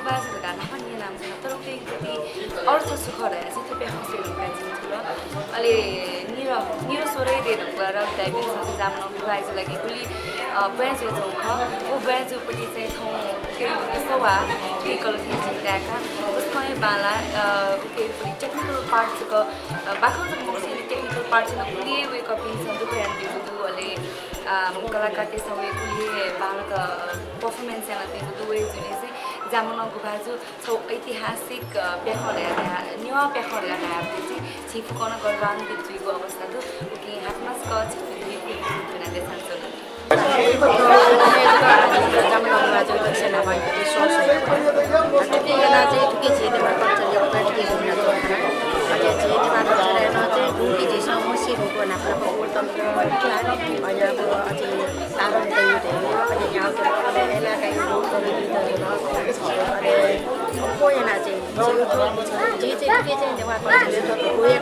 गुबाजु गाना पनि नाम छ तर उके कति अर्थ सुख रहेछ त्यो बेहोसी लुकाइन्छ थियो अलि निरो सोरै दिनु गएर टाइमिङ छ जामन गुबाजु लागि गुली बेन्च हो ख वो बेन्च पटी चाहिँ थौ के सवा टिकल थिन्छ त्याका उसको बाला उके टेक्निकल पार्ट्स को बाखो त मोसी टेक्निकल पार्ट्स न गुली वे कपिङ छ दुख यान दिउ अलि कलाकार के समय गुली बालक परफॉर्मेंस यान दिउ दुवे जुने चाहिँ जामना गुभाजु छौ ऐतिहासिक व्याखडा निवा व्याखडा चाहिँ छिफकन गर्वान दिजुको अवस्था दु कि हातमा स्क छिफकन जुना देसान चल्नु Jamana Gubhaju seksena banyak di sosial. Tapi kita jadi tuh kita jadi macam jadi orang jadi guna tuh. Ada jadi macam jadi nanti bukti jadi sama sih bukan apa apa urutan kan. Banyak tu aja taruh tayu tayu. Ada yang tu ada enak kayak itu tu gitu. Ada apa yang aja. Jadi kita jadi macam jadi tu kau yang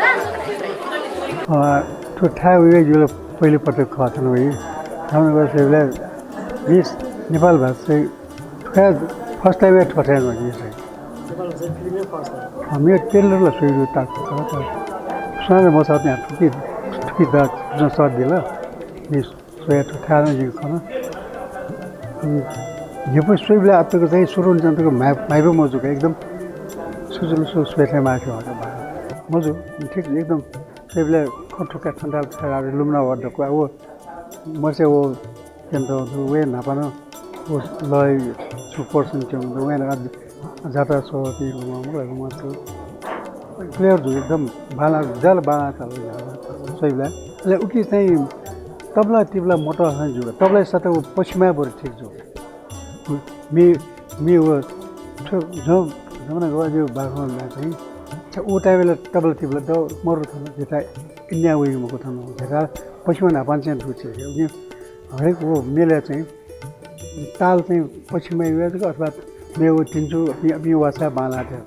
तो था way जो पहले पटक खाते हैं वही हमने बस ये बीस नेपाल भाषा फर्स्ट टाइम है ठोठे में ये सही हमें टेलर ला सुई ताक करता सुना मैं साथ में ठुकी दाग जो साथ दिला बीस सुई ठोठे में जी खाना ये भी सुई बिला आप तो कहीं शुरू नहीं जानते को मैं भी मौजूद है एकदम सुई थे मार के वाला बाहर मौजूद ठीक एकदम सुई बिला ठुका ठंडा ठंडा लुमना वाला को वो मुझे वो केंद्र वे ना पाना वो लाई सुपर सिंचम वे ना जाता सो भी लुमा तो प्लेयर जो एकदम बाला जल बाला चल जाता सही बात ले उकी नहीं तबला टिबला मोटर है जो तबला साथ वो पश्चिमा बोल ठीक जो मी वो जो जमाना गुबाजु बाखों में कहीं वो टाइम ले तबला टिबला तो मोर था ना जेता इंडिया वे में को था ना जेता पश्चिमा ना पांचें रुचि है उन्हें हरेक वो मेले चाहिँ ताल चाहिँ पश्चिमा युवाको अथवा मेरो तिनजु अभी वासा बाला थियो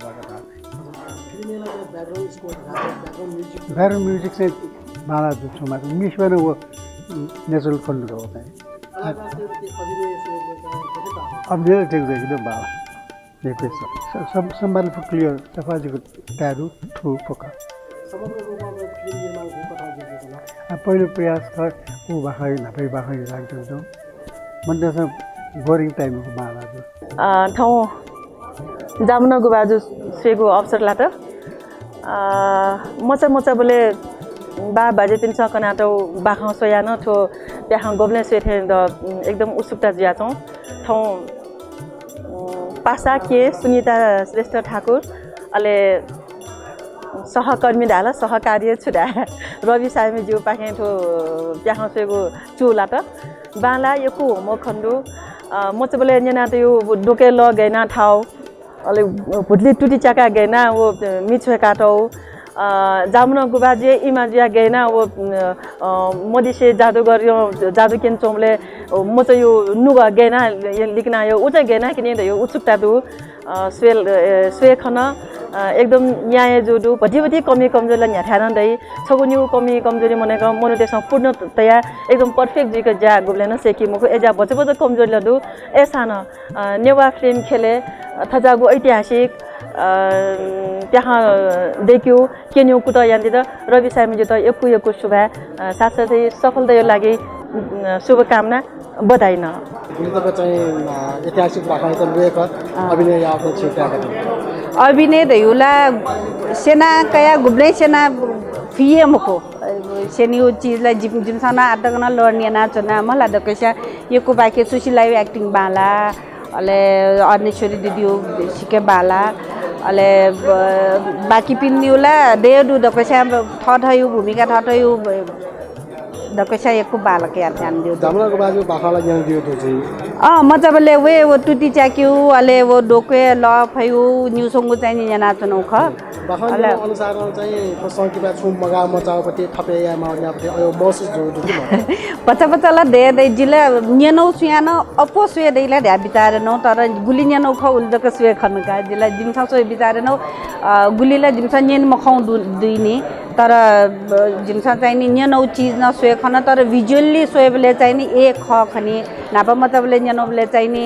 ब्याकग्राउन्ड म्युजिक चाहिँ बाला जुछु मा मिस भने वो नेचुरल कन्ट्रोल हो चाहिँ अब मेरो टेक एकदम बाला देखो सब संभाल क्लियर सफाजीको तारु ठु पका पहिलो प्रयास कर वो बाखरी नापै बाखरी राख्छौँ मन्दा सब बोरिङ टाइमको बाला ठाउँ जामना गुभाजु सेगो अवसरला त मचा बोले बा बाजे तिन सकना त बाखा सोयान थो त्यहाँ गोब्ले सेथे एकदम उत्सुकता जिया छौँ ठाउँ पासा के सुनिता श्रेष्ठ ठाकुर अले सहकर्मी डाला सहकार्य छुडा रवि सामी ज्यू पाखे थो त्यहाँ सेगो चुला त बाला यको म खण्डु म चाहिँ बोले न्याना त यो डोके ल गएना ठाउ अले भुटली टुटी चाका गएना वो मिछे काटौ जामुना गुबाजे इमाजिया गएना वो मोदी से जादूगर यो जादू केन चोमले म चाहिँ यो नुगा गएना लिखना यो उचा गएना किने यो उत्सुकता दु स्वे खन एकदम न्याय जोडु भटी कमी कमजोरी न्या थान दै छगु न्यू कमी कमजोरी मनेको मनोदेश पूर्णतया एकदम परफेक्ट जिको जा गुबलेन सेकी मको एजा बचे कमजोरी लदु एसान नेवा फिल्म खेले थजागु ऐतिहासिक त्यहाँ देखियो केन्यु कुट यान्दिदा रवि सामीजी त यकु शुभ साथसाथै सफलता यो लागि शुभकामना बधाई न उनीहरुको चाहिँ ऐतिहासिक भाषा त लेख अभिनय आफ्नो क्षेत्रका अभिनय दयुला सेना कया गुब्ले सेना फिए मको सेनी वो चीजलाई जिमसाना आदगना लड्ने नाचना मला दकैसा यको बाके सुशीला एक्टिङ बाला अले अर्नेश्वरी दिदी सिके बाला अले बाकी पिन्नीला देडु दकैसा थथयु भूमिका थथयु दकैसा यको बाला के ध्यान दियो जामना गुबाजु बाखाला ज्ञान दियो तो चाहिँ मजाले वे वो टुटी चाक्यु अले वो डोके ल फयु न्युसंगु चाहिँ जना चनौ ख बाखाला अनुसार चाहिँ संकिबा छु मगा मचापति थपे या माउन्यापति अयो महसुस जो पचा ला दे जिले न्यनौ सुयान अपो सुए दैला ध्या बितार नौ तर गुली न्यनौ ख उल्दक सुए खनका जिले जिमसा सुए बितार नौ गुलीला जिमसा न्यन मखौ दुइनी तर जिनसा चाहिँ नि न्यनौ चीज न सोए खन तर भिजुअली सोएबले चाहिँ नि ए ख खनि नापा मतबले न्यनौले चाहिँ नि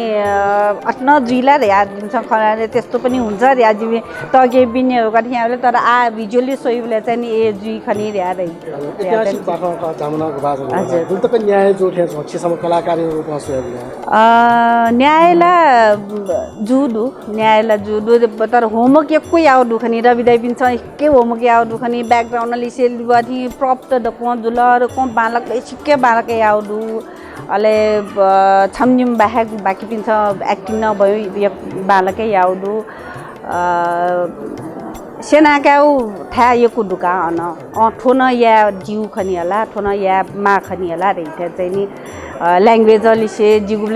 अट्न जुइला रे या जिनसा खनाले त्यस्तो पनि हुन्छ रे या जिमे तगे बिने हो कति यहाँले तर आ भिजुअली सोएबले चाहिँ नि ए जुइ खनि रे या रे ऐतिहासिक बाखा जामुना गुबाजु जुन तपाईँ न्याय जोठे छसम्म कलाकारी रूपमा सोएबले न्यायला जुडु तर होमवर्क एक्कै आउडु खनि रविदाई पिन्छ के होमवर्क आउडु खनि ब्याकग्राउन्ड लिसेल बढी प्रॉप्ट द को जुलर को बालक सिक्के बालक आउडु अले छमनिम बाकी पिन्छ एक्टिङ न भयो बालकै आउडु सेनाकाउ था यको दुका अन ठोन या जिउ खनि होला ठोन या मा खनि होला रे चाहिँ नि ल्याङ्ग्वेज लिसे जिगु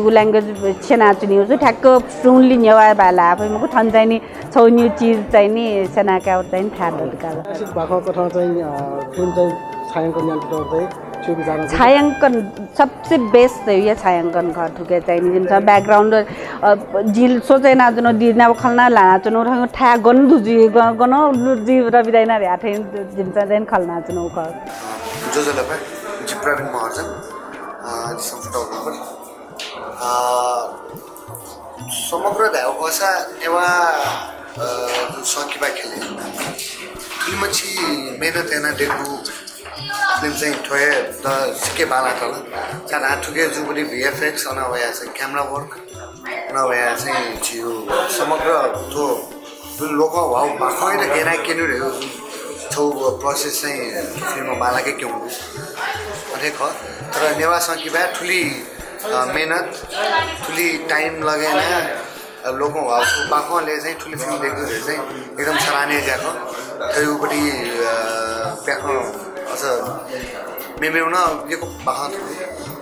ल्याङ्ग्वेज सेना चुनि हो ठ्याक्क फ्लुन्टली नेवा बाला आफै मको ठन चाहिँ नि छौन्यु चीज चाहिँ नि सेनाकाउ चाहिँ थाहा दुका ऐतिहासिक बाखा कथा चाहिँ फिल्म चाहिँ छायाङ्कन यन्त्र चाहिँ छायांकन सबसे बेस्ट है ये छायांकन का ठुके चाहिँ नि जिनसा ब्याकग्राउन्ड जिल सोचे ना जुन दिना खलना लाना चुनो रह ठा गन दुजी गन जी रविदाइना रे आथे जिनसा चाहिँ खलना चुनो क जो जलपा जिप्रान महर्जन जिसम फोटोग्राफर समग्र धावकोसा एवा सकिबा खेले फिल्मची मेहनत एना देखु फिल्म चाहिँ ठोए त सिके बाला तल चार आठुके जुबरी भिएफएक्स अनवया चाहिँ क्यामेरा वर्क अनवया चाहिँ जियो समग्र तो लोक भाउ बाखै र गेरा केनु रे छौ प्रोसेस चाहिँ फिल्ममा बालाकै क्यों अरे ख तर नेवा सकिबा ठुली मेहनत ठुली टाइम लगेन लोक भाउ बाखले चाहिँ ठुली फिल्म देख्नु चाहिँ एकदम सराहनीय जाको त्योपट्टि प्याखो अझ मेमेउन यो बाहन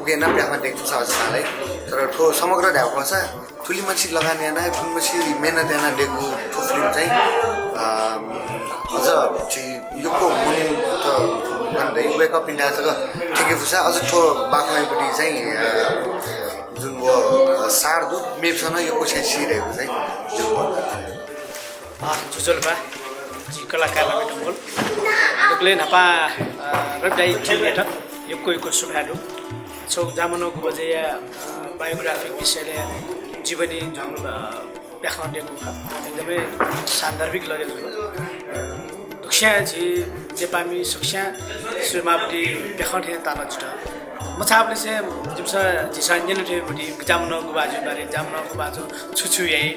उगेन प्याखमा देख्छु साझालाई तर ठो समग्र ढाउको छ ठुली मच्छी लगाने ना ठुली मच्छी मेहनत याना देख्नु ठो फिल्म चाहिँ अझ चाहिँ योको मुनि त भन्दै वेकअप इन्डिया छ ठिकै छ अझ ठो बाख्रापट्टि चाहिँ जुन वो सार्दो मेपसँग यो कोसिस सिरहेको चाहिँ जुन जुजुल्पा जी कलाकारलाई ढुङ्गोल दुक्ले नपा रब्दाई थिएटर यो कोहीको सुभाडु छौ जामनो गुबजया बायोग्राफिक विषयले जीवनी जुन व्याख्या दिएको एकदमै सान्दर्भिक लगेको दुख्या जी जेपामी सुख्या सुमापटी व्याख्या थिए ताला जुटा मछापले चाहिँ जिमसा जिसा नेलथे बडी जामनो गुबाजु बारे जामनो गुबाजु छुछु यही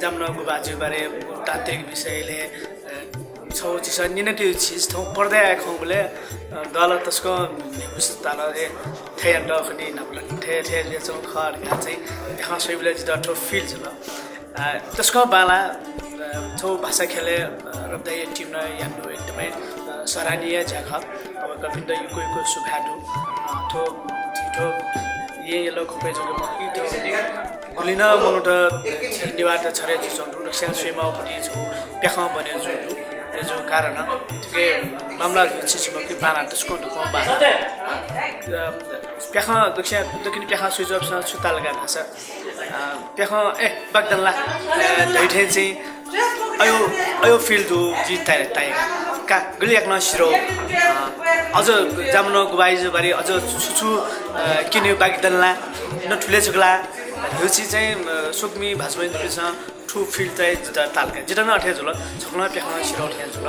जामनो गुबाजु बारे तान्त्रिक विषयले छौ जिसा निनटे चीज थौ पर्दै आएको बोले दल त्यसको पुस्तकालय थेन्ड खनि नबल थे छौ खर चाहिँ यहाँ सबैले जिता ठो फिल छ त्यसको बाला छौ भाषा खेले रब्दै टिम न यान्डो एकदमै सराहनीय जख अब कपिन्द युको सुभाडु ठो ठो ये लोग पेजको मकी ठो गुलिना मनुट हिन्दीबाट छरे जुन रक्षा स्वेमा पनि छु प्याखा बने जुटु जो कारण के मामला छिछमा कि बाना त्यसको ढुकमा बाना प्याखा दक्षिण प्याखा सुजबसँग छुता लगाएको छ प्याखा बग्दनला दैठे चाहिँ अयो फिल दु जी ताइगा का गली एक नसिरो अझ जामनो गुबाइज बारे अझ छुछु किन्यो बागदनला न ठुले छुगला यो चाहिँ सुक्मी भाषासँग ठु फिल चाहिँ जिता तालका जिता न अठे जुल छक्न प्याखा सिरो अठे जुल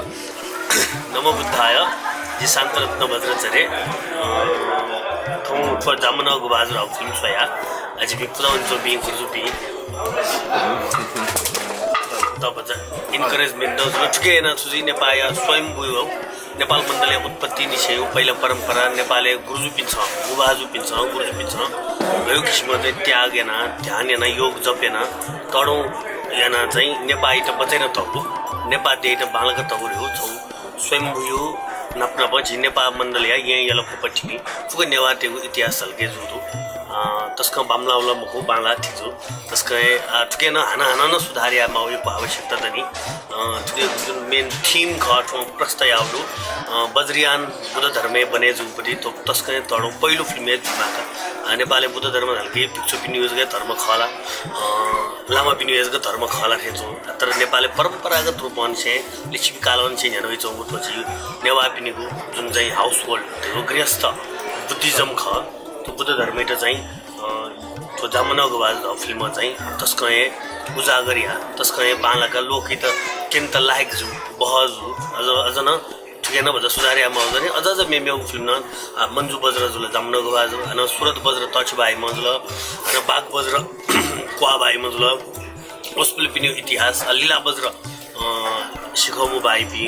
नमो बुद्धाय जी शान्तरत्न वज्रचरे थौ फ जामना गुबाजु आउ फिल्म छया आज भी पुरान जो भी गुजुपी तब इन्करेजमेन्ट दो ठिकै न सुजी नेपाया स्वयं भयो नेपाल मण्डलले उत्पत्ति निशे पहिला परम्परा नेपालले गुरुजु पिन्छ गुबाजु पिन्छ गुरुजु पिन्छ यो किसिमको चाहिँ त्यागेन ध्यान एन योग जपेन तडौ याना चाहिँ नेपाली त बचेन तगु नेपाल दे त बालक तगु हो छौ स्वयं भयो नप्न पछि नेपाल मण्डल या यहाँ यलो पपठी फुक नेवाटेको इतिहास हल्के जुदु तस्का बामलावला मको बांगला थिजो तस्का ठुकेन हाना हाना न सुधारिया माउको आवश्यकता त नि ठुके जुन मेन थीम खट प्रस्ताव आउलो बजरियान बुद्ध धर्मे बने जुपटी तो तस्का तडो पहिलो फिल्म जुमाका नेपाली बुद्ध धर्म हल्के भिक्षु पिनियोजको धर्म खला लामा पिनियोजको धर्म खला खेचो तर नेपाली परम्परागत रूपमा चाहिँ लिच्छवी कालन चाहिँ हेर्नु चौबुट पछि नेवा पिनिको जुन चाहिँ हाउस होल्ड त्यो गृहस्थ बुद्धिज्म ख त्यो बुद्ध धर्म त चाहिँ तो जामना गुभाजु फिल्म चाहिँ तस्कए उजागरिया तस्कए बालाका लोकित केन्त लायक जु बहजु अझ न ठिकै नभए सुधारिया मौज नि अझ मेमेउ फिल्म न मन्जु बज्र जुल जामना गुभाजु अन सुरत बज्र टच भाइ मजुल अन बाग बज्र क्वा भाइ मजुल ओस्पल पिन्यु इतिहास लीला बज्र सिखौमु भाइ पि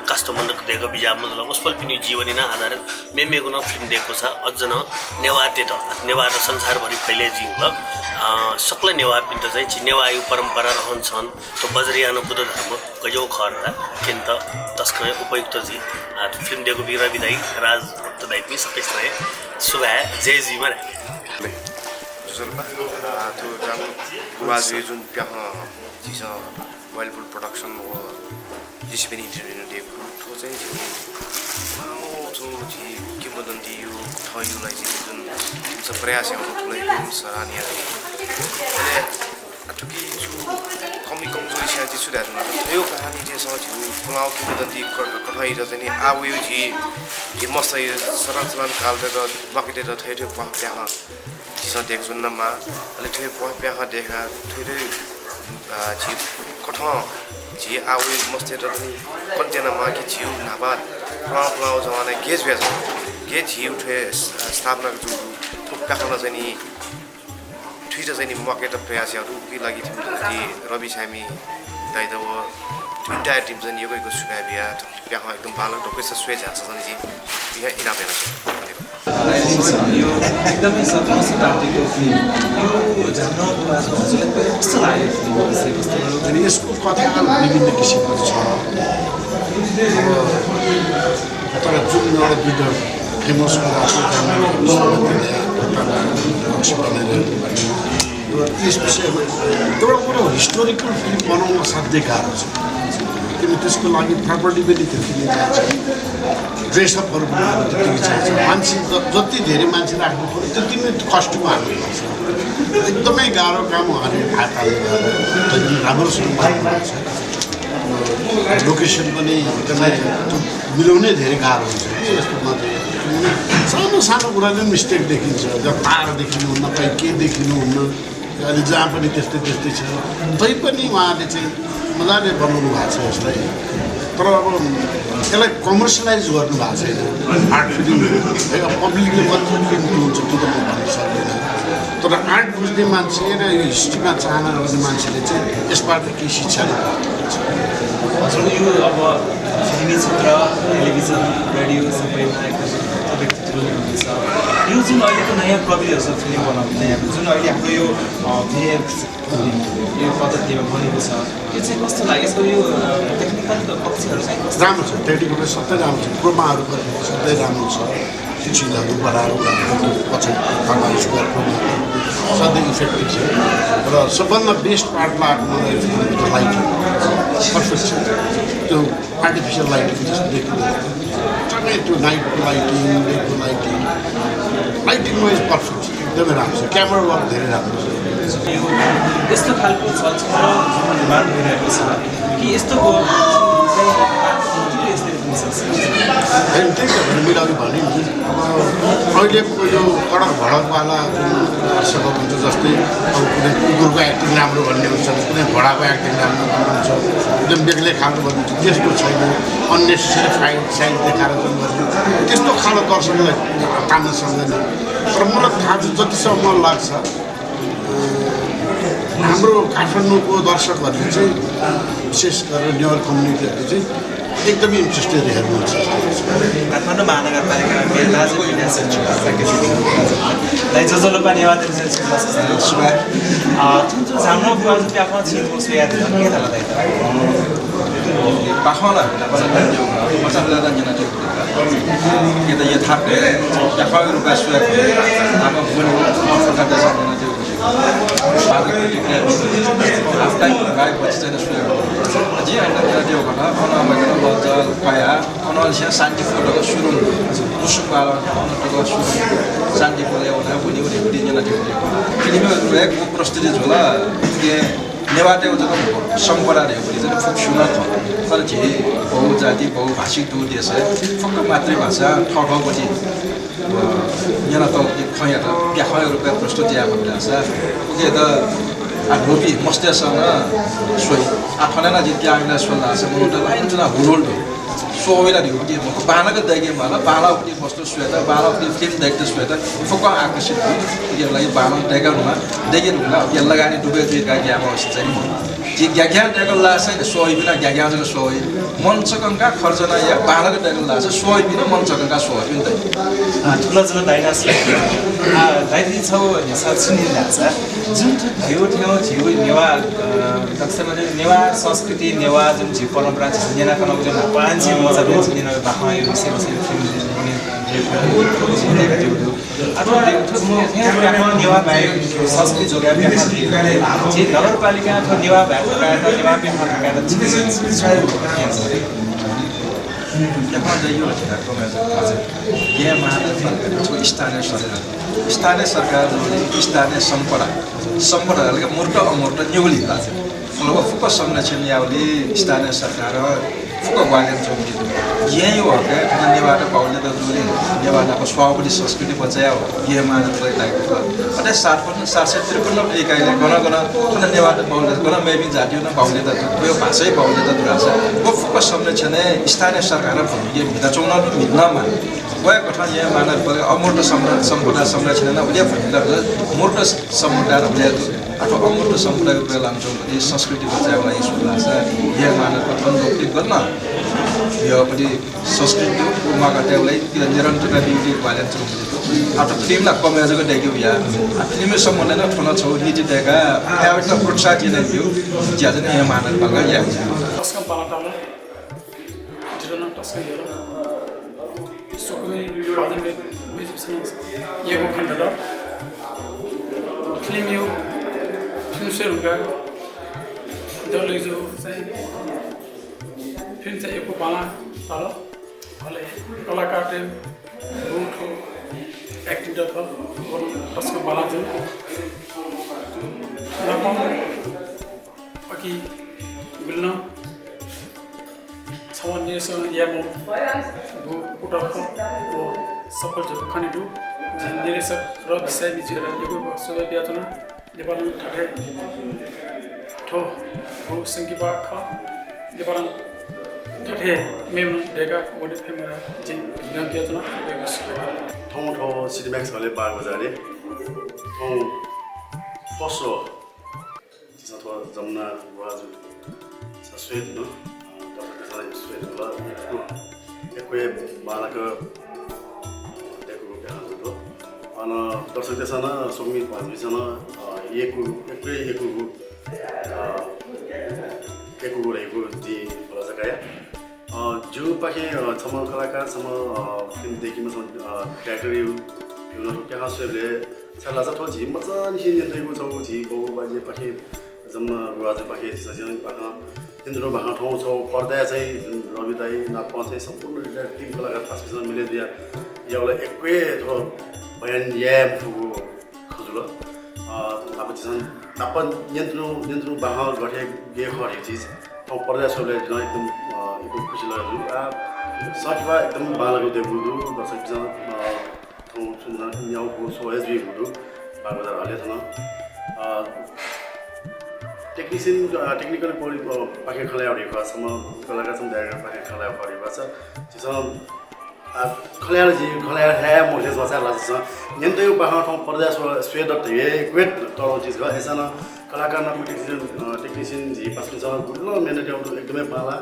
कास्टमण्डक दिएको बिजा मजुल ओस्पल पिन्यु जीवनीना आधारित मेमेको न फिल्म दिएको छ अझ न नेवा त संसारभरि फैले जीव सक्ल नेवा पिन्त चाहिँ नेवायु परम्परा रहन्छन् त्यो बजरियान बुद्ध धर्म गजौ खर्दा किन्त तस्कै उपयुक्त जी फिल्म दिएको बिरा विदाई राज भक्त दाइ पनि सबै सबै सुभा जय जीमा जुन त्यो जामु गुभाजु जुन प्याह जिस वाइल्डफुल प्रोडक्सन हो जिस पनि इन्टरभ्यु दिएको ठो चाहिँ जो जी किंवदन्ती यो थयुलाई चाहिँ जुन सब प्रयास हो ठुलै सराहनीय है अटुकी जो कमी कमजोरी छ चाहिँ सुधार्नु यो कहानी चाहिँ समझ पुलाउ किंवदन्ती कठै र चाहिँ आयो जी मस्त सरल कालबाट बकेटेर थेथ्यो प्याह जिस देख सुन्नमा अलि थेथ्यो प्याह देखा थेथ्यो जी कठ जी आवे मस्ते र पनि कन्टेनमा कि जिउ नाबा पुलाउ जमाना गेज भेज गे जिउ ठे स्थापना जो प्याखना चाहिँ नि ठुइटा चाहिँ नि मकेट प्रयासहरू कि लागि थियो रवि सामी दाइ त इन्टायर टिम चाहिँ योगैको सुगा बिया प्याख एकदम बालक ढोकेस स्वेज हान्छ चाहिँ जी यहाँ इनाम यो एकदमै सकारात्मक फिल्म यो जान्न हजुरलाई कस्तो लाग्यो अनि यसको कथा विभिन्न किसिमको छ तर जुन एउटा दुईटा फेमस यस विषयमा एउटा कुरो हिस्टोरिकल फिल्म बनाउन साध्यै गाह्रो छ किन त्यसको लागि प्रपर्टी पनि त्यति नै चाहिन्छ ड्रेसअपहरू पनि त्यति चाहिन्छ मान्छे जति धेरै मान्छे राख्नु पऱ्यो त्यति नै कस्ट्युम हाल्नुपर्छ एकदमै गाह्रो काम उहाँले थाहा पाल्नु राम्रोसँग गर्नुपर्छ लोकेसन पनि एकदमै मिलाउनै धेरै गाह्रो हुन्छ यस्तोमा चाहिँ सानो कुराले पनि मिस्टेक देखिन्छ जहाँ तार देखिनुहुन्न कहीँ के देखिनुहुन्न अहिले जहाँ पनि त्यस्तै छ तैपनि उहाँले चाहिँ मजाले बनाउनु भएको छ यसलाई तर अब यसलाई कमर्सियलाइज गर्नु भएको छैन आर्ट फिल्म पब्लिकले कति लिनुहुन्छ त्यो त म भन्न सक्दिनँ तर आर्ट बुझ्ने मान्छे र यो हिस्ट्रीमा चाहना गर्ने मान्छेले चाहिँ यसबाट केही शिक्षा लिनुपर्छ हजुर यो अब फिल्मी क्षेत्र टेलिभिजन रेडियो सबैमा एकदमै ठुलो हुनुहुन्छ यो जुन अहिलेको नयाँ प्रविधिहरू छ फिल्म बनाउने नयाँ जुन अहिले हाम्रो यो भिएक्स यो पद्धतिमा बनेको छ यो चाहिँ कस्तो लाग्यो यसको यो टेक्निकल पक्षहरू चाहिँ राम्रो छ टेक्निकल सबै राम्रो छ क्रोमाहरू गरेको सबै राम्रो छ चिजहरू बनाएर पछाडि सधैँ इफेक्टिभ छ र सबभन्दा बेस्ट पार्ट लाग्यो मलाई त्यो लाइटिङ पर्फेक्ट छ त्यो आर्टिफिसियल लाइटिङ जस्तो देखिँदैन सबै त्यो नाइटको लाइटिङ डेको लाइटिङ वाइज पर्फेक्ट छ एकदमै राम्रो छ क्यामेरा वर्क धेरै राम्रो छ यस्तो खालको चलचित्र निर्माण भइरहेको छ कि यस्तोको त्यही त मैले अघि भने नि अब अहिलेको यो कडक भडकवाला जुन दर्शकहरू हुन्छ जस्तै अब कुनै कुकुरको एक्टिङ राम्रो भन्ने हुन्छ कुनै घोडाको एक्टिङ राम्रो भन्ने हुन्छ एकदम बेग्लै खालको भन्ने हुन्छ त्यस्तो छैन अननेसेसरी साइड देखाएर जुन गर्ने त्यस्तो खालको दर्शकलाई तान्न सक्दैन तर मलाई थाहा छ जतिसम्म मलाई लाग्छ हाम्रो काठमाडौँको दर्शकहरूले चाहिँ विशेष गरेर नेवार कम्युनिटीहरूले चाहिँ एकदमै इन्ट्रेस्टेड हेर्नुहुन्छ काठमाडौँ महानगरपालिका जसले पनि हाम्रो गुभाजु प्याखमा छिटको सुया के थाहा लाग्छ पाखला मचाला जना के त यथार्थ प्याखको रूपमा सुया आमा बुन हाफ टाइम गएपछि चाहिँ सुनेको जी होइन त्यो भन अनमैकन लजल कया अनअल्सिया शान्तिफुलको सुरु मुसुकवाला अनटको सुरु शान्तिफुल एउटा भुनि भुनि भुनि नेला त्यो फिल्महरू एक प्रस्तुति झोला के नेवाटे उजको सम्परा रे भुनि चाहिँ फुक्सुना थ तर जे बहुजाति बहुभाषिक दु देश फक्क मातृभाषा ठगपछि यहाँ त खया त क्या रुपैयाँ प्रस्तुति आएको छ के त रोपी मस्तेसँग सोही आठना जित्या आइला सोल्ला छ मोटा लाइन जुना हुरोल्डो सोवेला दियो के बालाको देखे मला बाला उठी बस्नु स्वेता बाला उठी फिल्म देख्दा स्वेता फक्क आकर्षित यो लागि बाला देखाउनुमा देखेनुमा के लगानी डुबे दुई गागी आमा होस् चाहिँ जे ग्याग्या देखाउन लाछ सोही बिना ग्याग्या जको सोही मञ्चकंका खर्चना या बालाको देखाउन लाछ सोही बिना मञ्चकंका सोही बिन ठुलो ठुलो डाइनासोर दाइदी छौ हिसाब सुनिरहेछ जुन थियो झिउ नेवा दक्षिण नेवा संस्कृति नेवा जुन झिउ परम्परा छ नेना कनको जुन पाँच मजा बेच नेना बाखा यो सेवा फिल्म अथवा नेवा बाहेक संस्कृति जोगा जे नगरपालिका अथवा नेवा भएको नेवा स्थानीय सरकार स्थानीय सम्पदाहरूको मूर्त अमूर्त न्युली फुक्क संरक्षण यावली स्थानीय सरकार फुक्क ग्वालियन चौकी यही हो के नेवार पाउने त दूरी नेवारको स्वावली संस्कृति बचायो ये मानक लागेको अझै 753 एकाइले गन नेवार पाउने गन मेबी जातियो न पाउने त त्यो भाषै पाउने त दुरासा वो फुक्क संरक्षण स्थानीय सरकार भूमिका भित्र चौना मिल्नमा गए कथा यहाँ मानव अमूर्त सम्पदा संरक्षण न उले भनिला मूर्त समुदाय उले अथवा अमूर्त समुदाय उले लान्छौँ भने संस्कृति बचाएको लागि सुन्ला छ यहाँ मानव अनुरोध गर्न यो पनि संस्कृति उमागटेलाई किन निरन्तरता दिउली ग्वालियन छ अथवा फिल्मला कमेजको देख्यो या फिल्म सम्बन्ध न ठुलो छौ निजी देगा प्राइवेटला प्रोत्साहन दिने थियो ज्यादा नै यहाँ मानव बल्गा या टस्कम पालाटाला जिरोना टस्कम सोकमे बादमे बेसिस ये वो खंडला फिल्म यो फिल्म से रुका दले जो फिल्म से एको पाला तालो भले कलाकार टे रूट एक्टिङ द टस्कम पाला जो नपम अकी बिल्न छवन्नेसँग यामो उठको सफल जो खनिदु निर्देशक र विषय विजेर यो सबै व्याजना नेपाल ठाठे ठो हो संकीपा ख नेपाल ठाठे मेम देगा वडे फेमरा जिन ज्ञान व्याजना ठौ ठौ सिटीम्याक्स हले बाग बजारे ठौ फसो अथवा जमुना गुभाजु सस्वेत न एकवे बालाको देखो बिहानको अनि दर्शक देशना सुमी भाजबिसन एकको रहेको जी फलसकाया जो पाखे छम कलाकार छम फिल्म देखिमा छम क्यारेक्टर फिल्म क्या सुले छला जथो जी मजान हिँड्दैको छौ जी बाउ बाजे पाखे जम्मा गुवाज पाखे सजन पाखा इन्द्र भागा ठाउँ छौ पर्दा चाहिँ रवि दाई नाप्पा चाहिँ सम्पूर्ण टिम कलाकार फास्टमा मिले दिया एउटा एकै थो बयान याम फुगो खजुल अब चाहिँ नाप्पा यन्त्र भागा गठे गे खरे चीज ठाउँ पर्दा छौले एकदम खुसी लाग्यो आ सकिबा एकदम बालाको देबुदु दर्शक ठाउँ सुन्न याउको सोहेज भी हुदु बागबजार हाले थन टेक्निकल पाखे खलाएको छ कलाकार छन् डाइरेक्टर पाखे खलाएको गरेको छ त्यसमा खलाएर जी खलाएर है मोलेस बसा लाग्छ यन्त यो बाहा ठाउँ पर्दा स्वेट अफ हे क्वेट तरो चीज हो एसन कलाकार न टेक्निशियन जी पासले छ गुल्लो मेहनत एकदमै पाला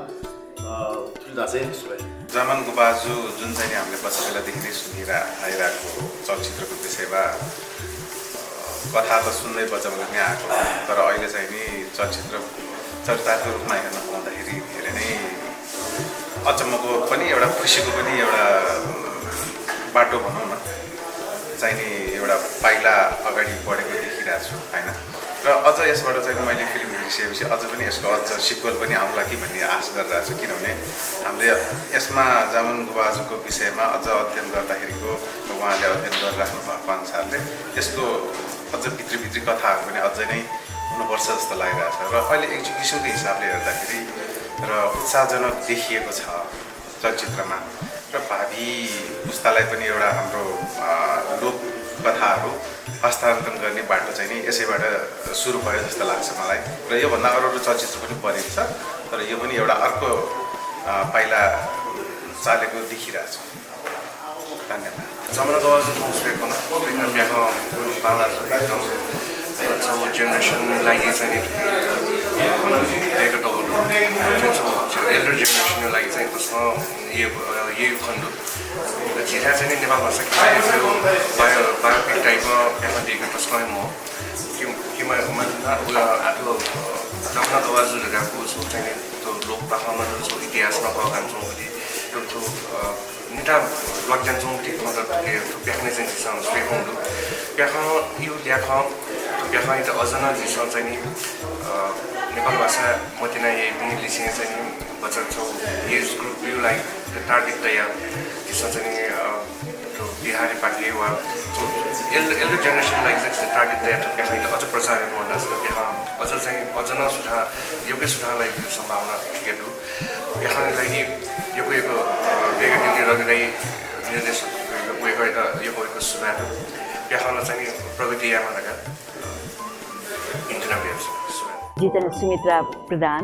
थुल्दा चाहिँ सुवे जामान गुबाजु जुन चाहिँ हामीले बसेलादेखि नै सुनेर आइरहेको चलचित्रको विषयमा कथा त सुन्दै बचाउन नै आएको तर अहिले चाहिँ नि चरित्रको रूपमा हेर्न पाउँदाखेरि धेरै नै अचम्मको पनि एउटा खुसीको पनि एउटा बाटो भनौँ न चाहिँ नि एउटा पाइला अगाडि बढेको देखिरहेको छु होइन र अझ यसबाट चाहिँ मैले फिल्म हेरिसकेपछि अझ पनि यसको अझ सिक्वल पनि आउला कि भन्ने आश गरिरहेको छु किनभने हामीले यसमा जामुन गुबाजुको विषयमा अझ अध्ययन गर्दाखेरिको उहाँले अध्ययन गरिराख्नु भएको अनुसारले यसको अझ भित्री कथाहरू पनि अझै नै हुनुपर्छ जस्तो लागिरहेको छ र अहिले एक्जिक्युसनको हिसाबले हेर्दाखेरि र उत्साहजनक देखिएको छ चलचित्रमा र भावी पुस्तालाई पनि एउटा हाम्रो लोक कथाहरू हस्तान्तरण गर्ने बाटो चाहिँ नि यसैबाट सुरु भयो जस्तो लाग्छ मलाई र योभन्दा अरू चलचित्र पनि बनेको छ तर यो पनि एउटा अर्को पाइला चालेको देखिरहेको छ धन्यवाद जमाना गवाजु ठाउँको बिहाको बाला जेनेरेसनलाई चाहिँ एल्डर जेनेरेसनको लागि चाहिँ त्यसमा यही खण्ड झिठा चाहिँ नेपाल भाषा बायोपिक टाइपमा बिहामा दिएको त्यसमा म आफ्नो जमाना गवाजुहरूको चाहिँ त्यो लोक पाखामा इतिहासमा गएको त्यो निटा लग्जान्छौँ ठिक मतलब बिहाने चाहिँ झिसँग स्वेखौँ बिहान यो देखा बिहान त अझ न झिसँग चाहिँ नि नेपाल भाषा मतिना यही पनि लिसिङ चाहिँ नि बचाउँछौँ एज ग्रुप यो लाइक टार्गेट तयार झिसँग चाहिँ नि त्यो बिहारी पार्टी वा एल्डर जेनेरेसनलाई चाहिँ टार्गेट तयार बिहान अझ प्रचार गर्नु छ बिहान अझ चाहिँ अझ न सुधार योग्य सुधारलाई सम्भावना ठिकैहरू बिहानलाई योको बेगर रगडै निर्देशक योको सुधार बिहान चाहिँ प्रगति यामा लगा इन्टरनेट जी चाहिँ सुमित्रा प्रधान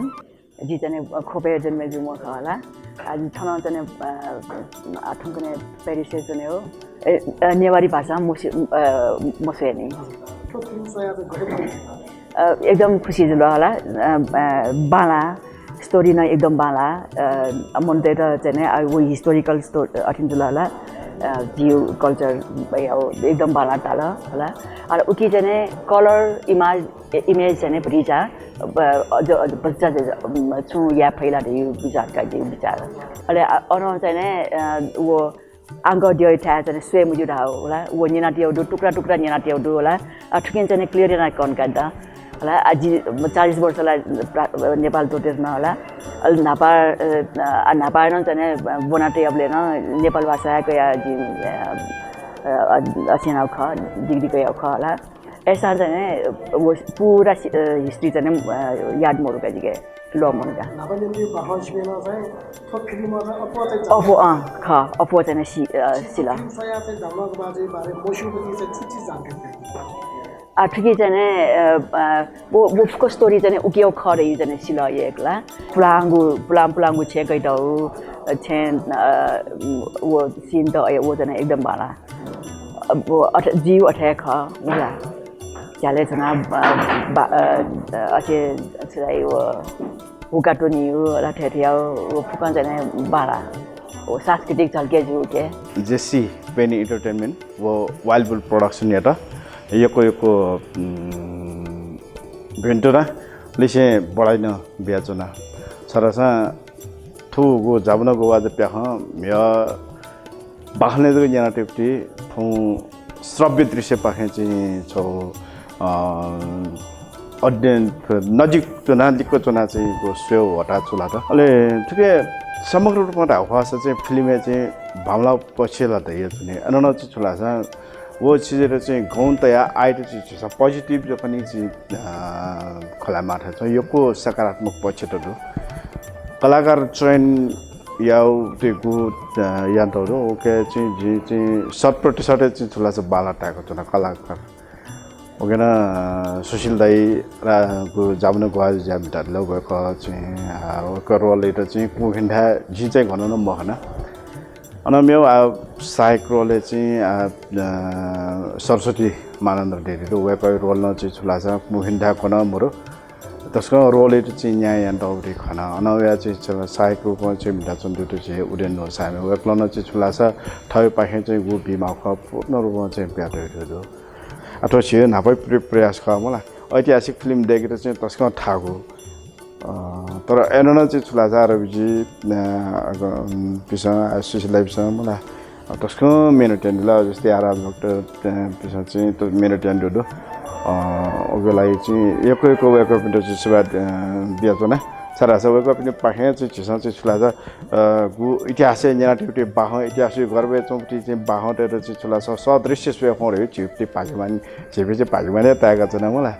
जी चाहिँ खोपे जन्मे जुमो होला आज छन चाहिँ आठौँकने पेरिस चाहिँ हो नेवारी भाषा मसुएनी एकदम खुसी जुल होला बाला स्टोरी न एकदम बाला मन चाहिँ वो हिस्टोरिकल स्टोरी अठिन जुल होला जियो कल्चर एकदम बाला टाल होला और उकी चाहिँ कलर इमेज चाहिँ भरिजा बच्चा छु या फैला यो विचार का विचार अले अन चाहिँ वो आंग दियो था चाहिँ स्वे मुजु होला वो निनाटियो दु टुक्रा निनाटियो दु होला ठुकिन चाहिँ क्लियर ना कन कादा होला आज 40 वर्षलाई नेपाल टोटेर न होला नापा न चाहिँ बनाटे अबले न नेपाल भाषाको या असिना ख डिग्री को ख होला ऐसा चाहिँ वो पूरा हिस्ट्री चाहिँ याद मोरुका जिगे लो मोरुका अपो चाहिँ सिला ठिकै चाहिँ वो उसको स्टोरी चाहिँ उक्यो खरे चाहिँ सिला एकला पुलाङ्गु छे गइटा हो छे वो सीन त वो चाहिँ एकदम बाला वो जीव अठे ख होला चाले छना अचे चाहिँ वो काटुनी हो लाठेरिया वो फुकन चाहिँ बाला वो सांस्कृतिक झल्के जो के जेसी पेनी एंटरटेनमेंट वो वाइल्ड बुल प्रोडक्शन याटा यो भेन्टुरा लिसे बढाइन ब्याचना सरसा थु गो जाबना गो आज प्याह म्या बाखने दो जना टिप्टी थु श्रव्य दृश्य पाखे चाहिँ छौ अध्ययन नजिक चुना लिको चुना चाहिँ गो स्यो हटा चुला त अले ठिकै समग्र रूपमा हावा चाहिँ फिल्ममा चाहिँ भावना पछिला त यो चाहिँ अनन चाहिँ चुला छ वो चीजहरु चाहिँ गौन तया आइट चीज छ पोजिटिभ जो पनि चाहिँ खला माथा छ योको सकारात्मक पक्षहरू कलाकार चयन या त्यो यान्तहरू ओके चाहिँ जे चाहिँ 100% चाहिँ ठुला छ बाला टाको छ कलाकार ओकेन सुशील दाई को जामना गवाजु जामिटा लगको चाहिँ को रोल एटा चाहिँ कुखिन्डा जी चाहिँ घन न मखना अनमेव सहायक रोल चाहिँ सरस्वती मानन्द डेरी वेब रोल न चाहिँ ठुला छ मुखिन्डा कोन मरो त्यसको रोल चाहिँ न्याय अन्त खाना अनव्या चाहिँ सहायक रूपमा चाहिँ मिटा चन्द्र चाहिँ उडेन हो सामे वेक्लन चाहिँ ठुला छ ठय पाखे चाहिँ गु बिमा ख पूर्ण रूपमा चाहिँ प्याटो अथवा छियो नापै प्रयास ख मलाई ऐतिहासिक फिल्म देखेर चाहिँ त्यसको ठाको तर एनन चाहिँ ठुला छ रविजी पिसा सुशील लाइफसँग मलाई त्यसको मेरो टेन्डुला जस्तै आराज भक्त पिछा चाहिँ त्यो मेरो टेन्डुडो ओको लागि चाहिँ एको वेकअप चाहिँ सेवा दिएको न सारा सब वेकअप पनि पाखे चाहिँ छिसा चाहिँ छुला गु इतिहास नेगेटिभिटी बाह इतिहास गर्व चौपटी चाहिँ बाह टेर चाहिँ छुला सदृश्य स्वे खरे छिप्टी पाजमान छिपे चाहिँ पाजमाने ताका छ न मलाई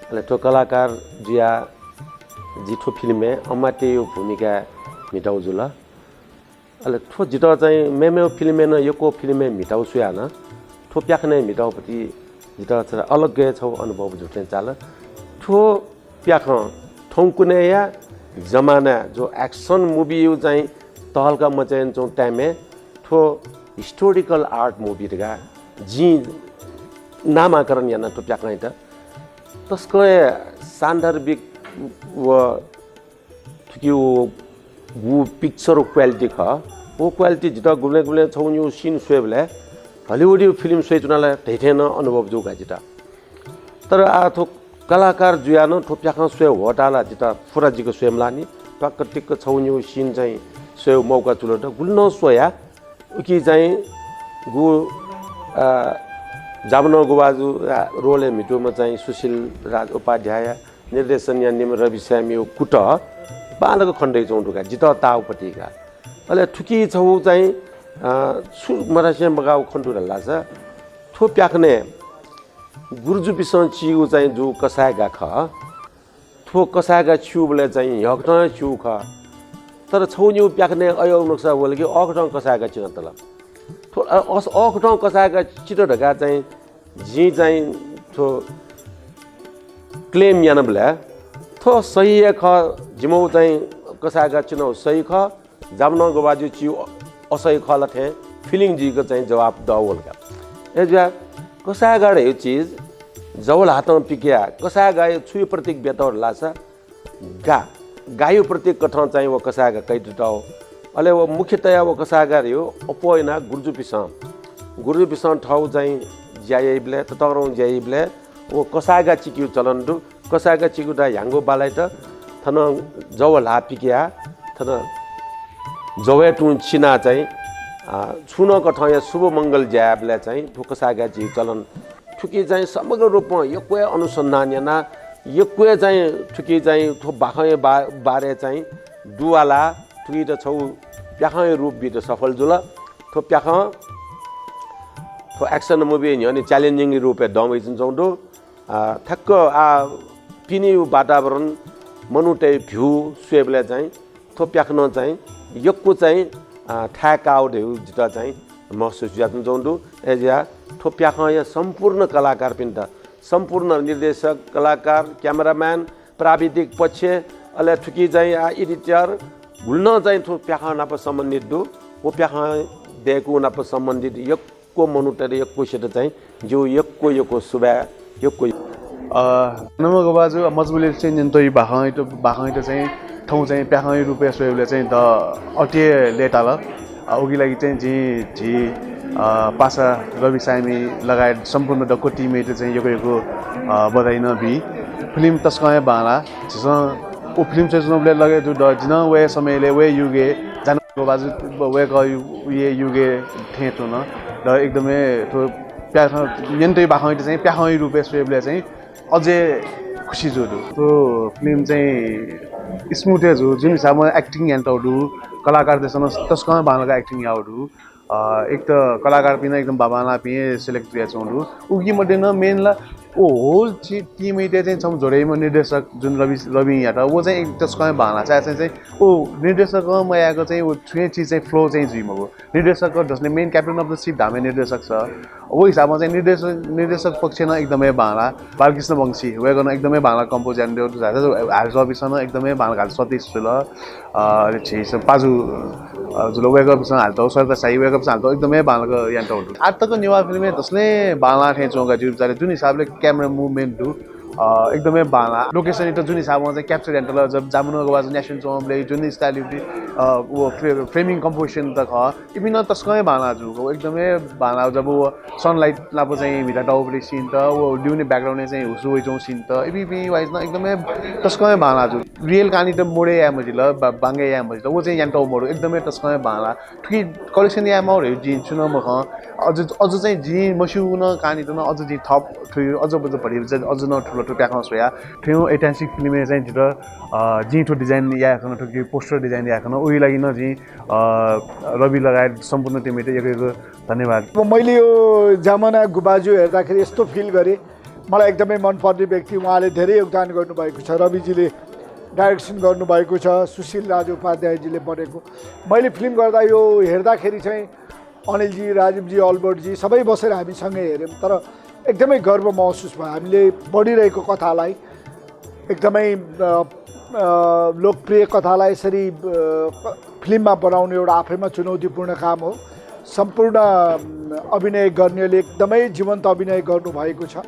अहिले त्यो कलाकार जिया जिठो फिल्ममा अमाटे यो भूमिका मिटाउजु ल अहिले ठो जितो चाहिँ मेमे फिल्ममा न योको फिल्ममा मिटाउ सुया न ठो प्याखने मिटाउपति जितो चाहिँ अलग्गै छौ अनुभव जुटे चाल ठो प्याख ठौकुने या जमाना जो एक्सन मूवी यु चाहिँ तहलका मचेन चौ टाइममे ठो हिस्टोरिकल आर्ट मूवी गा जी नामाकरण या न ठो प्याखने त त्यसको सान्दर्भिक व ठुकी वो पिक्चर क्वालिटी ख वो क्वालिटी जिता गुले गुले छौ न्यू सीन स्वेबले हलिउड फिल्म स्वे चुनालाई ढेठेन अनुभव जो गाजिता तर आ थो कलाकार जुयानो ठोप्याखा स्वे होटाला जिता फुराजीको स्वेमला नि टक्क छौ न्यू सीन चाहिँ स्वे मौका चुलो त गुल्न सोया कि चाहिँ गु जामना गुबाजु रोले मिटोमा चाहिँ सुशील राज उपाध्याय निर्देशन या निम रवि स्यामी कुट बालको खण्डै चौँडुका जित ताउपट्टिका अहिले ठुकी छौ चाहिँ मरासे मगाउ खण्डुरहला छ ठो प्याख्ने गुरुजु पिसँग चिउ चाहिँ जो कसायगा ख ठो कसायगा छिउले चाहिँ हक्न छिउ ख तर छौन्यु प्याख्ने अयो नक्सा बोले कि अखटं कसायगा चिन तल ठो अखटं कसायगा चिटो ढका चाहिँ जी चाहिँ ठो क्लेम यान बले थो सही ख जिमौ चाहिँ कसायगा चिनौ सही ख जामना गुबाजु चिउ असही ख लथे फिलिङ जीको चाहिँ जवाब दवलका एजा कसायगा यो चीज जवल हातमा पिकिया कसायगा छुय प्रतीक बेतौर लासा गायो प्रतीक कठन चाहिँ वो कसायगा कै दुटाओ अले वो मुख्यतया वो कसायगा यो अपोइना गुर्जु पिसं ठाउँ चाहिँ ज्याइबले ततरौ ज्याइबले वो कसायगा चिक्यु चलन्दु कसायगा चिकुटा ह्याङ्गो बालाई त थन जवल हा पिकिया थन जवे टु छिना चाहिँ छुन कठा या शुभ मङ्गल ज्याबले चाहिँ कसायगा जी चलन ठुकी चाहिँ समग्र रूपमा यक्वे अनुसन्धान याना यक्वे चाहिँ ठुकी चाहिँ थो बाखय बारे चाहिँ दुवाला ठुकी त छौ प्याखय रूप बित सफल जुल थो प्याख थो एक्सन मुभी नि च्यालेन्जिङ रूपे दमै चौँडो ठ्याक्क पिनी वातावरण मनुटे भ्यू स्वेबले चाहिँ थो प्याख्न चाहिँ यक्को चाहिँ ठ्याक आउट जिता चाहिँ महसुस जातन चौँडो एजिया थो प्याख या सम्पूर्ण कलाकार पिन्ट सम्पूर्ण निर्देशक कलाकार क्यामेराम्यान प्राविधिक पक्ष अले ठुकी चाहिँ एडिटर भुल्न चाहिँ थो प्याख नाप सम्बन्धित दु वो प्याख दिएको नाप सम्बन्धित यक्को मनुटे यक्को सेट चाहिँ जो यक्को सुबा यक्को नम गुबाजु मजबुले चाहिँ निन्तै बाखै त चाहिँ ठाउँ चाहिँ प्याखै रुपे सोले चाहिँ द अटे लेटाल उगी लागि चाहिँ जी पासा रवि सामी लगायत सम्पूर्ण डक्को टिममेट चाहिँ यो बधाई नबी फिल्म तस्काए बाला जिस ओ फिल्म चाहिँ जुनले लगे जो जिन वे समयले वे युगे जान गुबाजु वे ये युगे थे तो न र एकदमै त्यो प्याख निन्तै बाखै चाहिँ प्याखै रुपे सोले चाहिँ अझै खुसी जोडो त्यो फिल्म चाहिँ स्मुथेज हो जुन हिसाबमा एक्टिङ यान्टौडु कलाकार देशमा तस्कमा बालका एक्टिङ याउडु एक त कलाकार पिन एकदम बाबाला पिए सेलेक्ट किया चौँडु उगी मध्ये न मेनला ओ होल टीम इटे चाहिँ छम जोडेमा निर्देशक जुन रवि यहाँ त वो चाहिँ एक तस्कमा बाला चाहिँ ओ निर्देशक म आएको चाहिँ वो छुए चीज चाहिँ फ्लो चाहिँ जुइमको निर्देशक जसले main captain of the ship धामे निर्देशक छ वो हिसाबमा चाहिँ निर्देशक पक्षमा एकदमै बाला बालकृष्ण वंशी वे गर्न एकदमै बाला कम्पोजर हाल रविसँग एकदमै बाला हाल सतीश ल छिस पाजु जुल वेगअपसँग हाल्तो सरकार साई वेगअपसँग हाल्तो एकदमै बालाको यान्ट हुन्छ आजतको नेवा फिल्म जसले बाला थे चौका जुन हिसाबले क्यामेरा मुभमेन्ट हो एकदमै बाला लोकेसन त जुन हिसाबमा चाहिँ क्याप्चर यान्टल जब जामुना गुबाजु नेसनल चौमले जुन स्टाइल वो फ्रेमिङ कम्पोजिसन त ख इभिन तस्कै भानाजु हो एकदमै भाना जब वो सनलाइट लापो चाहिँ भित्र डाउबले सिन त वो ड्युने ब्याकग्राउन्डले चाहिँ हुसु होइचौँ सिन त इबी वाइज न एकदमै तस्कै भानाजु रियल कहानी त मोडे या मजिल बाङ्गे या मजिल वो चाहिँ यान्टौ मोडो एकदमै तस्कै भाना ठुकी कलेक्सन या माउहरू जिन छुन म ख अझ चाहिँ जि मसिउन कहानी त न अझ जि थप ठुयो अझ बझ पढि अझ न ठुलो ठुलो प्याखमा सोया ठुयो ऐतिहासिक फिल्म चाहिँ जिर जिठो डिजाइन या खन ठुकी पोस्टर डिजाइन या खन उही लागि न जि रवि लगायत सम्पूर्ण टिमले एक धन्यवाद। मैले यो जमाना गुबाजु हेर्दाखेरि यस्तो फिल गरेँ मलाई एकदमै मनपर्ने व्यक्ति उहाँले धेरै योगदान गर्नुभएको छ रविजीले डाइरेक्सन गर्नुभएको छ सुशील राज उपाध्यायजीले बनेको मैले फिल्म गर्दा यो हेर्दाखेरि चाहिँ अनिलजी राजीवजी अल्बर्टजी सबै बसेर हामी सँगै हेऱ्यौँ तर एकदमै गर्व महसुस भयो हामीले बढिरहेको कथालाई एकदमै लोकप्रिय कथालाई यसरी फिल्ममा बनाउने एउटा आफैमा चुनौतीपूर्ण काम हो सम्पूर्ण अभिनय गर्नेले एकदमै जीवन्त अभिनय गर्नुभएको छ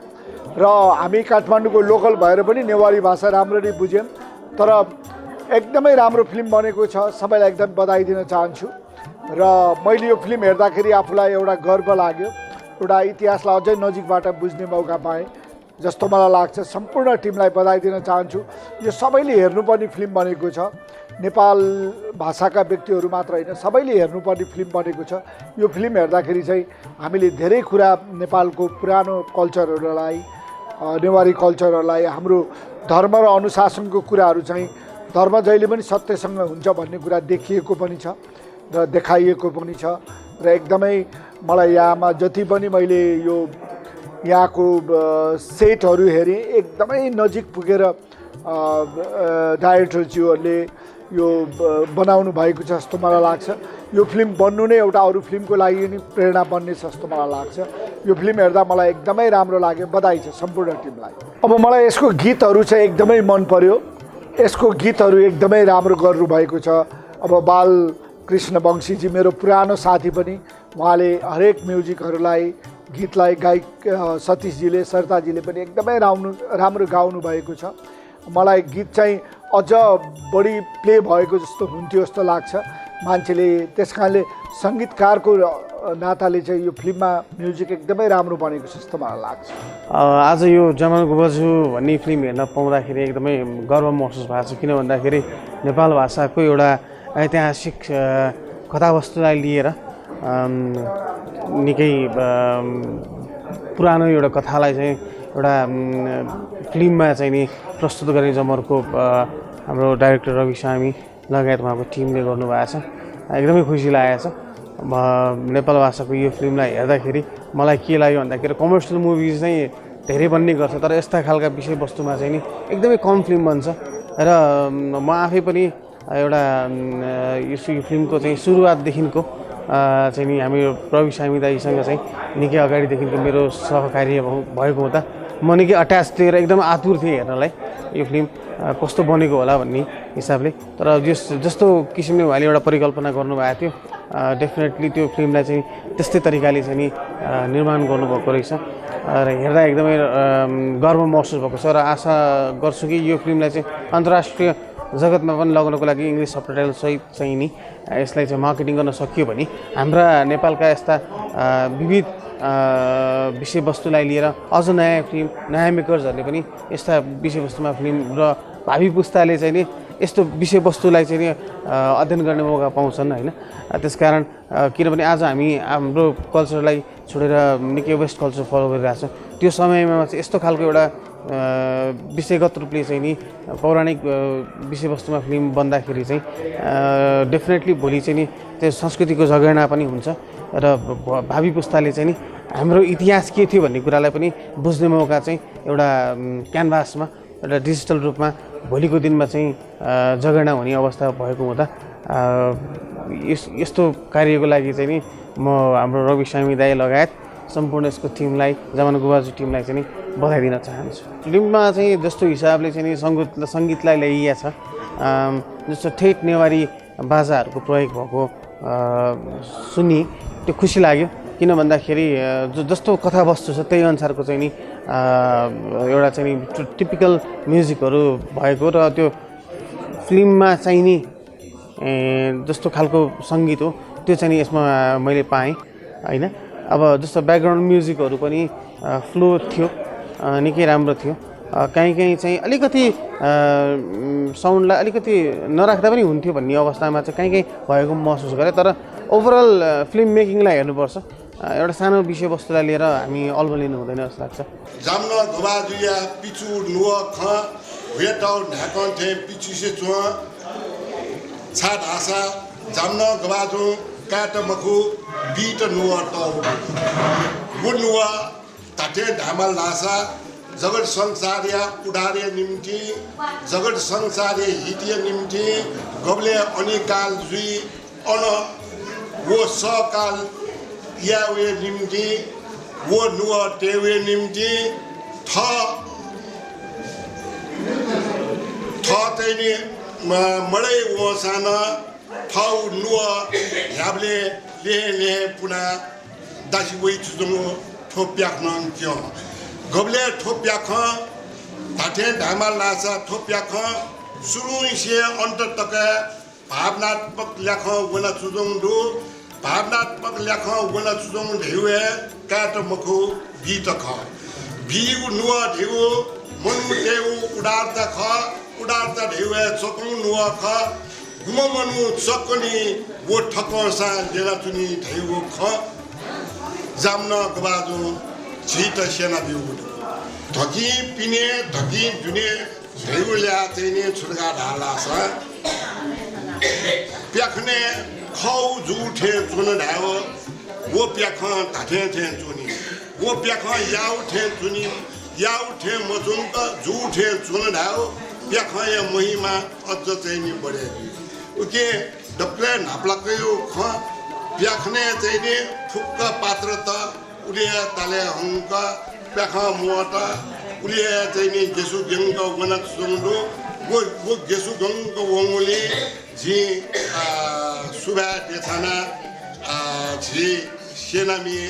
र हामी काठमाडौँको लोकल भएर पनि नेवारी भाषा राम्ररी बुझ्यौँ तर एकदमै राम्रो फिल्म बनेको छ सबैलाई एकदम बधाई दिन चाहन्छु र मैले यो फिल्म हेर्दाखेरि आफूलाई एउटा गर्व लाग्यो एउटा इतिहासलाई अझै नजिकबाट बुझ्ने मौका पाएँ जस्तो मलाई लाग्छ सम्पूर्ण टिमलाई बधाई दिन चाहन्छु यो सबैले हेर्नुपर्ने फिल्म बनेको छ नेपाल भाषाका व्यक्तिहरू मात्र होइन सबैले हेर्नुपर्ने फिल्म बनेको छ यो फिल्म हेर्दाखेरि चाहिँ हामीले धेरै कुरा नेपालको पुरानो कल्चरहरूलाई नेवारी कल्चरहरूलाई हाम्रो धर्म र अनुशासनको कुराहरू चाहिँ धर्म जहिले पनि सत्यसँग हुन्छ भन्ने कुरा देखिएको पनि छ र देखाइएको पनि छ र एकदमै मलाई यहाँमा जति पनि मैले यो यहाँको सेटहरू हेरेँ एकदमै नजिक पुगेर डाइरेक्टरज्यूहरूले यो बनाउनु भएको छ जस्तो मलाई लाग्छ यो फिल्म बन्नु नै एउटा अरू फिल्मको लागि नि प्रेरणा बन्ने छ जस्तो मलाई लाग्छ यो फिल्म हेर्दा मलाई एकदमै राम्रो लाग्यो बधाई छ सम्पूर्ण टिमलाई। अब मलाई यसको गीतहरू चाहिँ एकदमै मन पर्यो यसको गीतहरू एकदमै राम्रो गर्नुभएको छ अब बाल कृष्ण वंशीजी मेरो पुरानो साथी पनि उहाँले हरेक म्युजिकहरूलाई गीतलाई गायक सतीशजीले सरिताजीले पनि एकदमै राम्रो गाउनु भएको छ मलाई गीत चाहिँ अझ बढी प्ले भएको जस्तो हुन्थ्यो जस्तो लाग्छ मान्छेले त्यस कारणले सङ्गीतकारको नाताले चाहिँ यो फिल्ममा म्युजिक एकदमै राम्रो बनेको छ जस्तो मलाई लाग्छ। आज यो जमाना गुबाजु भन्ने फिल्म हेर्न पाउँदाखेरि एकदमै गर्व महसुस भएको छ किन भन्दाखेरि नेपाल भाषाको एउटा ऐतिहासिक कथावस्तुलाई लिएर निकै पुरानो एउटा कथालाई चाहिँ एउटा फिल्ममा चाहिँ नि प्रस्तुत गर्ने जमर्को हाम्रो डाइरेक्टर रवि सामी लगायत उहाँको टिमले गर्नुभएको छ एकदमै खुसी लागेको छ। नेपाल भाषाको यो फिल्मलाई हेर्दाखेरि मलाई के लाग्यो भन्दाखेरि कमर्सियल मुभिज चाहिँ धेरै बन्ने गर्छ तर यस्ता खालका विषयवस्तुमा चाहिँ नि एकदमै कम फिल्म बन्छ र म आफै पनि एउटा यो फिल्मको चाहिँ सुरुवातदेखिको चाहिँ नि हामी रवि सामी दाईसँग चाहिँ निकै अगाडिदेखिको मेरो सहकार्य भएको हुँदा म निकै अट्याच थिएँ र एकदम आतुर थिएँ हेर्नलाई यो फिल्म कस्तो बनेको होला भन्ने हिसाबले तर जस्तो किसिमले उहाँले एउटा परिकल्पना गर्नुभएको थियो डेफिनेटली त्यो फिल्मलाई चाहिँ त्यस्तै तरिकाले चाहिँ नि निर्माण गर्नुभएको रहेछ र हेर्दा एकदमै गर्व महसुस भएको छ र आशा गर्छु कि यो फिल्मलाई चाहिँ अन्तर्राष्ट्रिय जगतमा पनि लगाउनको लागि इङ्ग्लिस सबटाइटल सहित चाहिँ नि यसलाई चाहिँ मार्केटिङ गर्न सकियो भने हाम्रा नेपालका यस्ता विविध विषयवस्तुलाई लिएर अझ नयाँ फिल्म नयाँ मेकर्सहरूले पनि यस्ता विषयवस्तुमा फिल्म र भावी पुस्ताले चाहिँ नि यस्तो विषयवस्तुलाई चाहिँ नि अध्ययन गर्ने मौका पाउँछन् होइन। त्यसकारण किनभने आज हामी हाम्रो कल्चरलाई छोडेर निकै वेस्ट कल्चर फलो गरिरहेछौँ त्यो समयमा चाहिँ यस्तो खालको एउटा विषयगत रूपले चाहिँ नि पौराणिक विषयवस्तुमा फिल्म बन्दाखेरि चाहिँ डेफिनेटली भोलि चाहिँ नि त्यो संस्कृतिको जगेर्ना पनि हुन्छ र भावी पुस्ताले चाहिँ नि हाम्रो इतिहास के थियो भन्ने कुरालाई पनि बुझ्ने मौका चाहिँ एउटा क्यानभासमा एउटा डिजिटल रूपमा भोलिको दिनमा चाहिँ जगेर्ना हुने अवस्था भएको हुँदा यस्तो कार्यको लागि चाहिँ नि म हाम्रो रवि सामी दाई लगायत सम्पूर्ण यसको टिमलाई जमाना गुबाजु टिमलाई चाहिँ नि बधाई दिन चाहन्छु। फिल्ममा चाहिँ जस्तो हिसाबले चाहिँ नि सङ्गीतलाई ल्याइएको छ जस्तो ठेट नेवारी बाजाहरूको प्रयोग भएको सुनि त्यो खुसी लाग्यो किन भन्दाखेरि जस्तो कथावस्तु छ त्यही अनुसारको चाहिँ नि एउटा चाहिँ नि टिपिकल म्युजिकहरू भएको र त्यो फिल्ममा चाहिने जस्तो खालको सङ्गीत हो त्यो चाहिँ यसमा मैले पाएँ होइन। अब जस्तो ब्याकग्राउन्ड म्युजिकहरू पनि फ्लो थियो, निकै राम्रो थियो। कहीँ चाहिँ अलिकति साउन्डलाई अलिकति नराख्दा पनि हुन्थ्यो भन्ने अवस्थामा चाहिँ कहीँ भएको महसुस गरेँ। तर ओभरअल फिल्म मेकिङलाई हेर्नुपर्छ, एउटा सानो विषयवस्तुलाई लिएर हामी अल्मलिनु हुँदैन जस्तो लाग्छ। जामना गबाजु या पिचु नुवा ख वेटाउ ढाकन थे पिचु से चुवा छाट आशा जामना गबाजु काट मखु बीट नुवा टाउ नुवा ताटे ढामल लासा जगत संसारिया उडारे निम्ति जगत संसारे हिटिया निम्ति गबले अनिकाल जुई अन वो सकाल यावे निम्ति वो नुवा टेवे निम्ति थ चाहिँ मडै वो साना थाउ नुवा ह्याबले ले पुना दासी वइ चुजङो ठोप्याख नङ क्यो गबले ठोप्याख धाटे ढामा लासा ठोप्याख सुरुइसे अन्त तक भावनात्मक लेख वना चुजङ दु भावनात्मक लेख वना चुजङ ढेवे काट मखु गीत ख बिउ नुवा ढेउ मनु ढेउ उडार्ता ख उडार्ता ढेवे चकङ नुवा ख गुम मनु चकनी वो ठकसा लेला चुनी ढेउ ख जामना गबाजु छिट सेना बिउ ढकी पिने ढकी जुने ढेउ ल्या चाहिँ छुर्गा ढाला छ प्याखने खौ जुठे चुन ढाओ वो प्याख धाठे थे चुनी वो प्याख याउ थे चुनी याउ थे मजुङ जुठे चुन ढाओ प्याख या महिमा अझ चाहिँ नि बढे उके डक्ले नाप्लाकै ख प्याखने चाहिँ नि फुक्क पात्र त उलिया ताले हङ्क प्याख मोट उलिया चाहिँ नि गेसु गेङ्ग वना सुङदु वो गेसु गङ्ग वङुली झी सुबा देछाना झी सेनामी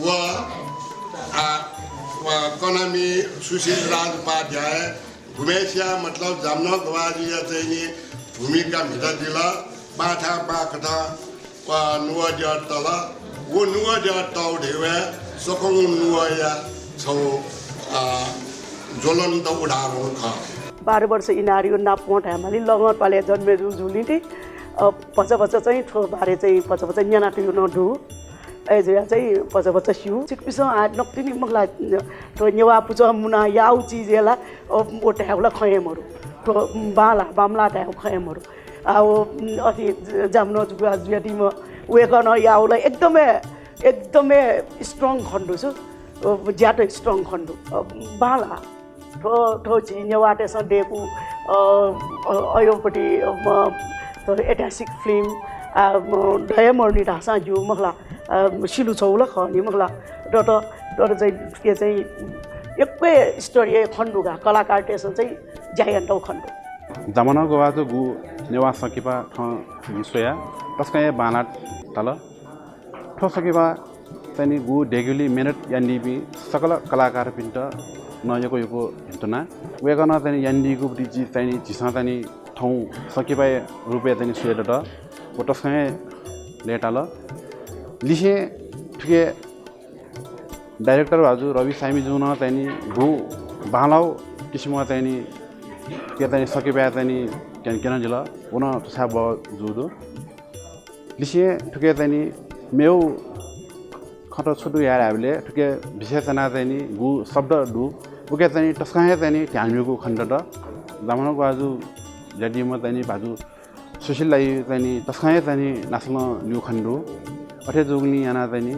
व कनामी सुशील राजपाध्याय घुमेसिया मतलब जामना गवाजी चाहिँ नि भूमिका भित्र दिला बाठा बाखटा नुवा जर तल वो नुवा जर टाउ ढेवे सकङ नुवा या छौ ज्वलन्त उडारो ख 12 वर्ष इनारियो नापोट हामीले लगत पाले जन्मे जुलिटी पछ चाहिँ ठो बारे चाहिँ पछ न्याना टु नडु एज चाहिँ पछ सिउ चिकपिस आ नक्तिनी मगला तो नेवा पुच मुना याउ चीजेला ओ ट्याउला खयमहरु तो बाला बामला ट्याउ खयमहरु आउ अति जामनो जुयाटीम वेकन याउला एकदमै स्ट्रङ खण्डु छु ज्याटो स्ट्रङ खण्डु बाला ठो नेवाटे सडेको अयोपट्टि ऐतिहासिक फिल्म दयामर्नी ढाँसा जो मखला सिलु छौला खनि मखला डट चाहिँ के चाहिँ एकै स्टोरी खण्डुगा कलाकार टेसन चाहिँ जायन्टौ खण्डु जामना गवाजु गु नेवा सकिपा ठ सोया तस्काय बाना तल ठो सकिपा तनी गु डेगुली मिनट यान्डीबी सकल कलाकार पिन्ट नयको यको हिन्तना वेगन तनी यान्डीगु ब्रिजि तनी जिसा तनी ठौ सकिपा रुपैयाँ तनी सोया ड वो तस्काय लेटाल लिसे ठिके डाइरेक्टर बाजु रवि सामी जुन तनी गु बालाउ किसिममा तनी के तनी सकिपा तनी केन जिल्ला उन छा ब जुदु लिसे ठुके तनी मेउ खट छुटु यार हामीले ठुके विशेषना तनी गु शब्द दु उके तनी तस्काय तनी ध्यानगु खण्ड द जामना बाजु जडिम तनी बाजु सुशीललाई तनी तस्काय तनी नास्न न्यु खण्डु अठे जुगनी याना तनी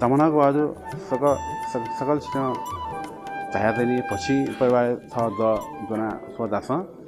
जामना बाजु सकल छिन चाहे तनी पछि परिवार छ द जना सोदास